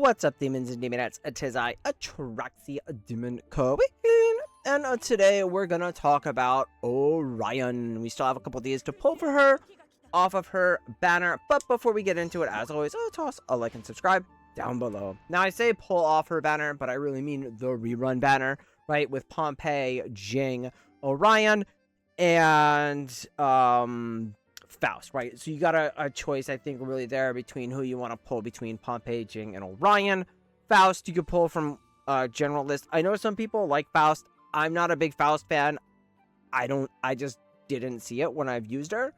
What's up, demons and demonettes? It is I, Atraxia Demon Queen, and today we're gonna talk about Orion. We still have a couple days to pull for her off of her banner, but before we get into it, as always, toss a like and subscribe down below. Now, I say pull off her banner, but I really mean the rerun banner, right? With Pompeii, Jing, Orion, and Faust, right? So you got a choice, I think, really there between who you want to pull between Pompeii, Jing, and Orion. Faust, you could pull from general list. I know some people like Faust. I'm not a big Faust fan. I just didn't see it when I've used her.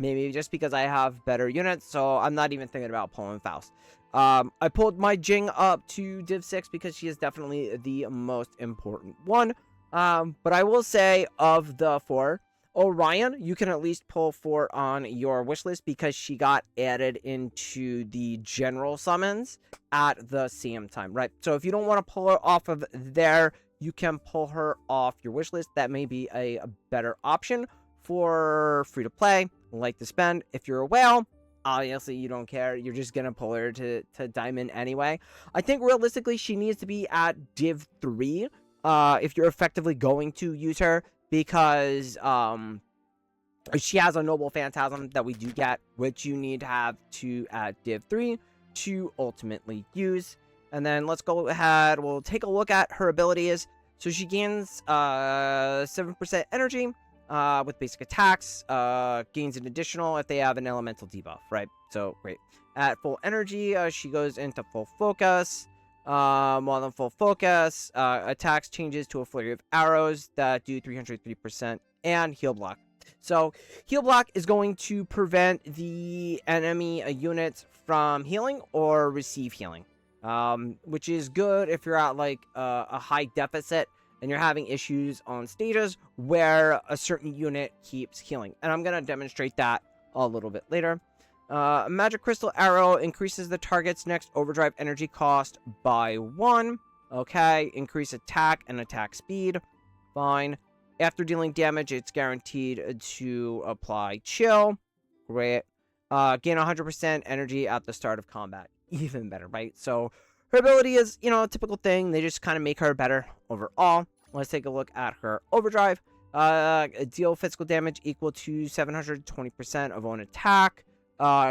Maybe just because I have better units, so I'm not even thinking about pulling Faust. I pulled my Jing up to Div 6 because she is definitely the most important one. But I will say, of the four, Orion, you can at least pull for on your wish list because she got added into the general summons at the same time, right? So if you don't want to pull her off of there, you can pull her off your wish list. That may be a better option for free to play, like to spend. If you're a whale, obviously you don't care. You're just gonna pull her to diamond anyway. I think realistically she needs to be at Div 3 if you're effectively going to use her, because she has a noble phantasm that we do get, which you need to have to at Div 3 to ultimately use. And then let's go ahead, we'll take a look at her abilities. So she gains 7% energy with basic attacks, gains an additional if they have an elemental debuff, right? So great. At full energy, she goes into full focus. While in full focus, attacks changes to a flurry of arrows that do 303% and heal block. So heal block is going to prevent the enemy units from healing or receive healing, which is good if you're at like a high deficit and you're having issues on stages where a certain unit keeps healing. And I'm going to demonstrate that a little bit later. Magic Crystal Arrow increases the target's next overdrive energy cost by 1. Okay, increase attack and attack speed. Fine. After dealing damage, it's guaranteed to apply chill. Great. Gain 100% energy at the start of combat. Even better, right? So her ability is, you know, a typical thing. They just kind of make her better overall. Let's take a look at her overdrive. Deal physical damage equal to 720% of own attack.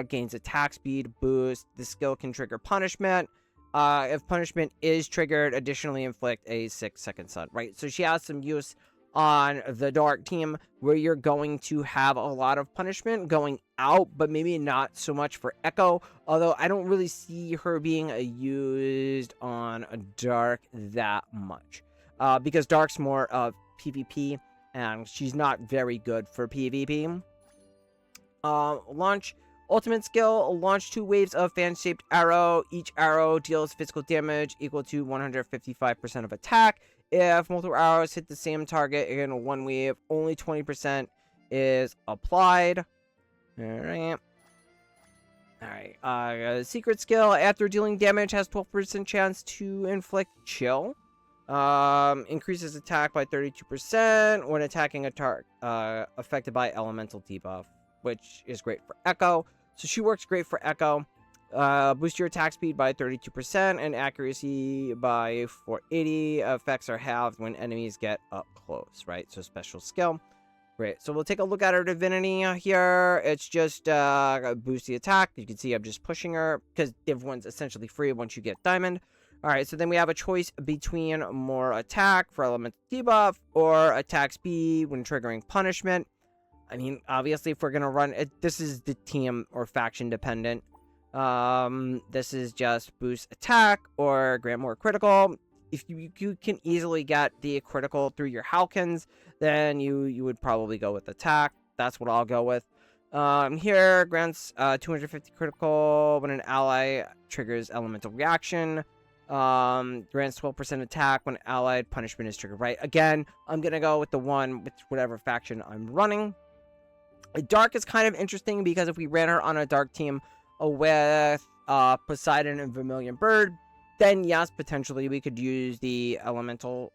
Gains attack speed boost. The skill can trigger punishment. If punishment is triggered, additionally inflict a 6-second stun, right? So she has some use on the dark team where you're going to have a lot of punishment going out, but maybe not so much for Echo, although I don't really see her being used on a dark that much, because dark's more of PvP and she's not very good for PvP. Launch ultimate skill, launch 2 waves of fan-shaped arrow. Each arrow deals physical damage equal to 155% of attack. If multiple arrows hit the same target in one wave, only 20% is applied. Alright. Secret skill, after dealing damage, has 12% chance to inflict chill. Increases attack by 32% when attacking a target affected by elemental debuff, which is great for Echo. So she works great for Echo. Boost your attack speed by 32% and accuracy by 480. Effects are halved when enemies get up close, right? So special skill. Great. So we'll take a look at her divinity here. It's just boost the attack. You can see I'm just pushing her because Div 1's essentially free once you get diamond. Alright, so then we have a choice between more attack for elemental debuff or attack speed when triggering punishment. I mean, obviously, if we're going to run it, this is the team or faction dependent. This is just boost attack or grant more critical. If you can easily get the critical through your Halkins, then you would probably go with attack. That's what I'll go with. Here, grants 250 critical when an ally triggers elemental reaction. Grants 12% attack when allied punishment is triggered, right? Again, I'm going to go with the one with whatever faction I'm running. Dark is kind of interesting because if we ran her on a dark team with Poseidon and Vermilion Bird, then yes, potentially we could use the elemental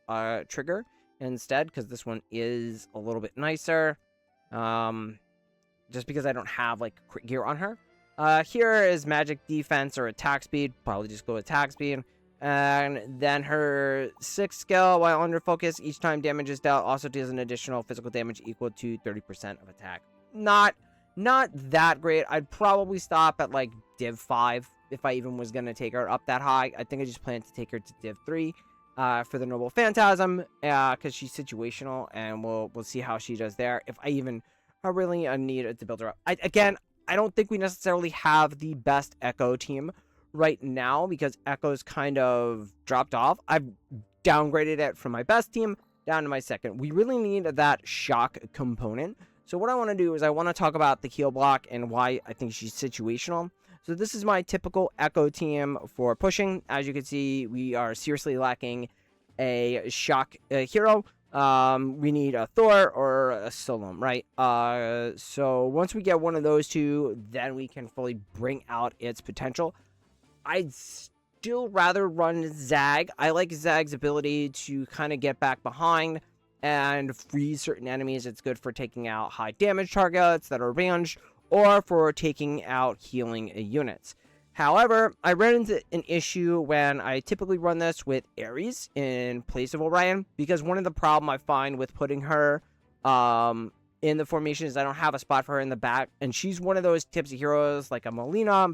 trigger instead, because this one is a little bit nicer. Just because I don't have like crit gear on her. Here is magic defense or attack speed. Probably just go attack speed. And then her 6th skill, while under focus, each time damage is dealt, also deals an additional physical damage equal to 30% of attack. Not that great. I'd probably stop at like Div 5 if I even was going to take her up that high. I think I just plan to take her to Div 3 for the Noble Phantasm, because she's situational, and we'll see how she does there. If I even really need to build her up. Again, I don't think we necessarily have the best Echo team right now, because Echo's kind of dropped off. I've downgraded it from my best team down to my second. We really need that shock component. So what I want to do is I want to talk about the heal block and why I think she's situational. So this is my typical Echo team for pushing. As you can see, we are seriously lacking a shock hero. We need a Thor or a Solom, right? So once we get one of those two, then we can fully bring out its potential. I'd still rather run Zag. I like Zag's ability to kind of get back behind and freeze certain enemies. It's good for taking out high damage targets that are ranged, or for taking out healing units. However, I ran into an issue when I typically run this with Ares in place of Orion, because one of the problem I find with putting her in the formation is I don't have a spot for her in the back, and she's one of those types of heroes like a Melina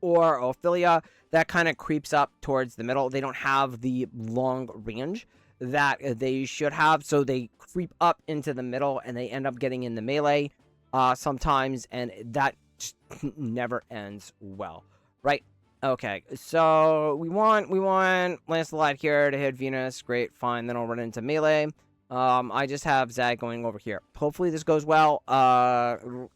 or Ophelia that kind of creeps up towards the middle. They don't have the long range that they should have, so they creep up into the middle and they end up getting in the melee sometimes, and that just never ends well, right? Okay, so we want Lancelot here to hit Venus. Great, fine. Then I'll run into melee. I just have Zag going over here. Hopefully this goes well. 50-50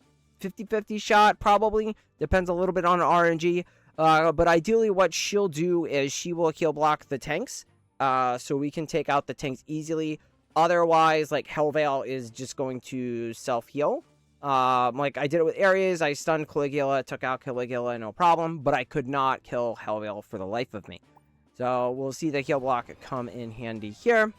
shot, probably. Depends a little bit on RNG. But ideally what she'll do is she will heal block the tanks. So we can take out the tanks easily. Otherwise, like, Hellveil is just going to self-heal. Like I did it with Ares. I stunned Caligula, took out Caligula, no problem. But I could not kill Hellveil for the life of me. So we'll see the heal block come in handy here.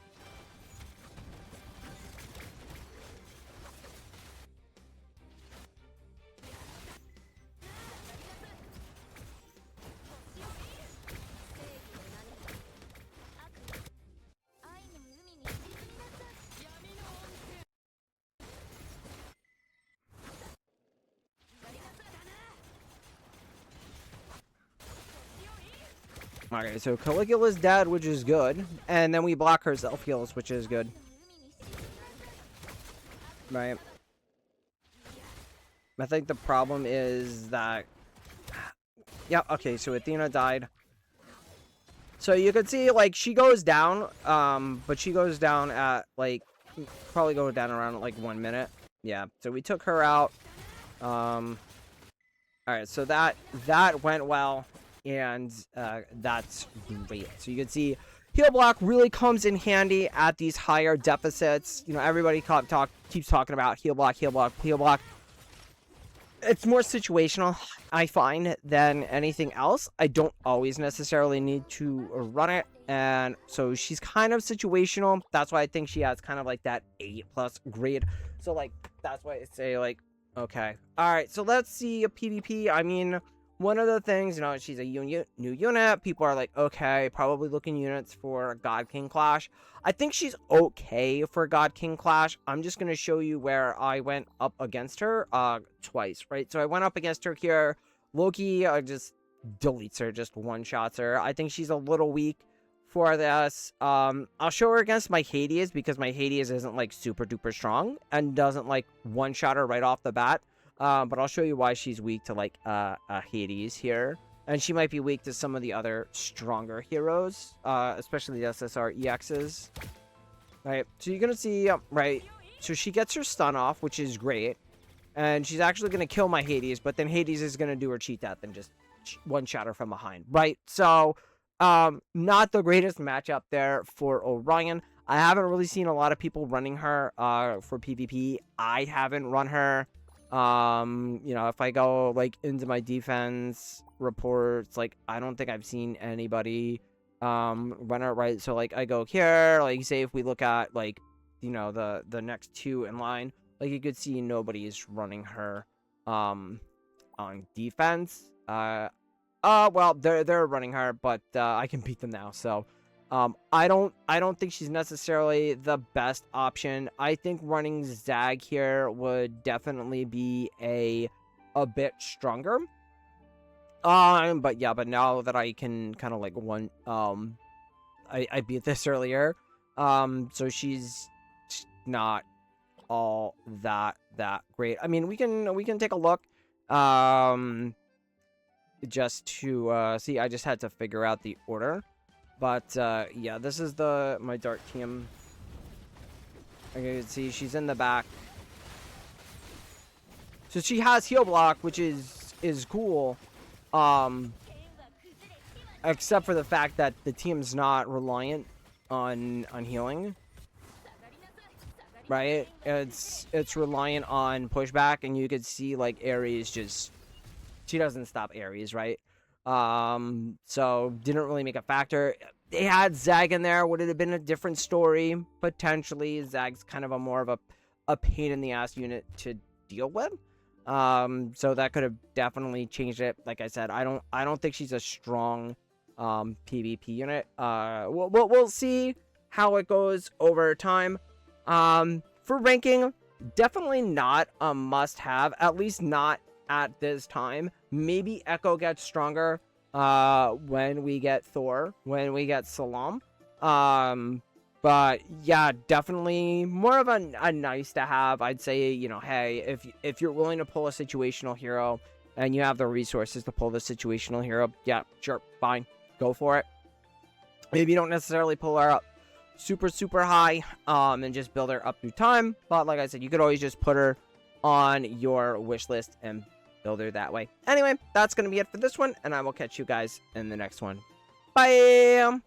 Okay, so Caligula's dead, which is good. And then we block her self-heals, which is good. Right. I think the problem is that... Yeah, okay, so Athena died. So you can see, like, she goes down, but she goes down at, like, probably go down around, like, 1 minute. Yeah, so we took her out. Alright, so that went well. And that's great. So you can see heal block really comes in handy at these higher deficits. You know, everybody keeps talking about heal block, heal block, heal block. It's more situational, I find, than anything else. I don't always necessarily need to run it. And so she's kind of situational. That's why I think she has kind of like that 8+ grade. So, like, that's why I say, like, okay. Alright, so let's see a PvP. I mean... One of the things, you know, she's a new unit. People are like, okay, probably looking units for God King Clash. I think she's okay for God King Clash. I'm just going to show you where I went up against her twice, right? So I went up against her here. Loki just deletes her, just one-shots her. I think she's a little weak for this. I'll show her against my Hades, because my Hades isn't, like, super-duper strong and doesn't, like, one-shot her right off the bat. But I'll show you why she's weak to, like, Hades here. And she might be weak to some of the other stronger heroes, especially the SSR EXs. Right, so you're going to see, right, so she gets her stun off, which is great. And she's actually going to kill my Hades, but then Hades is going to do her cheat death and just one-shot her from behind, right? So, not the greatest matchup there for Orion. I haven't really seen a lot of people running her for PvP. I haven't run her. You know, if I go, like, into my defense reports, like, I don't think I've seen anybody, run it, right? So, like, I go here, like, say if we look at, like, you know, the next two in line, like, you could see nobody is running her, on on defense. Well, they're running her, but I can beat them now. So, I don't think she's necessarily the best option. I think running Zag here would definitely be a bit stronger. But yeah, but now that I can kind of like I beat this earlier. So she's not all that great. I mean, we can take a look. Just to see. I just had to figure out the order. But yeah, this is my dark team. Like you can see, she's in the back. So she has heal block, which is cool. Except for the fact that the team's not reliant on healing. Right? It's reliant on pushback, and you could see like Ares just, she doesn't stop Ares, right? So didn't really make a factor. They had Zag in there. Would it have been a different story? Potentially. Zag's kind of more of a pain in the ass unit to deal with. So that could have definitely changed it. Like I said, I don't think she's a strong PvP unit. We'll see how it goes over time. For ranking, definitely not a must-have, at least not at this time. Maybe Echo gets stronger when we get Thor, when we get Salam. But yeah, definitely more of a nice to have. I'd say, you know, hey, if you're willing to pull a situational hero and you have the resources to pull the situational hero, yeah, sure, fine, go for it. Maybe you don't necessarily pull her up super high and just build her up through time, but like I said, you could always just put her on your wish list and build her that way. Anyway, that's gonna be it for this one, and I will catch you guys in the next one. Bye.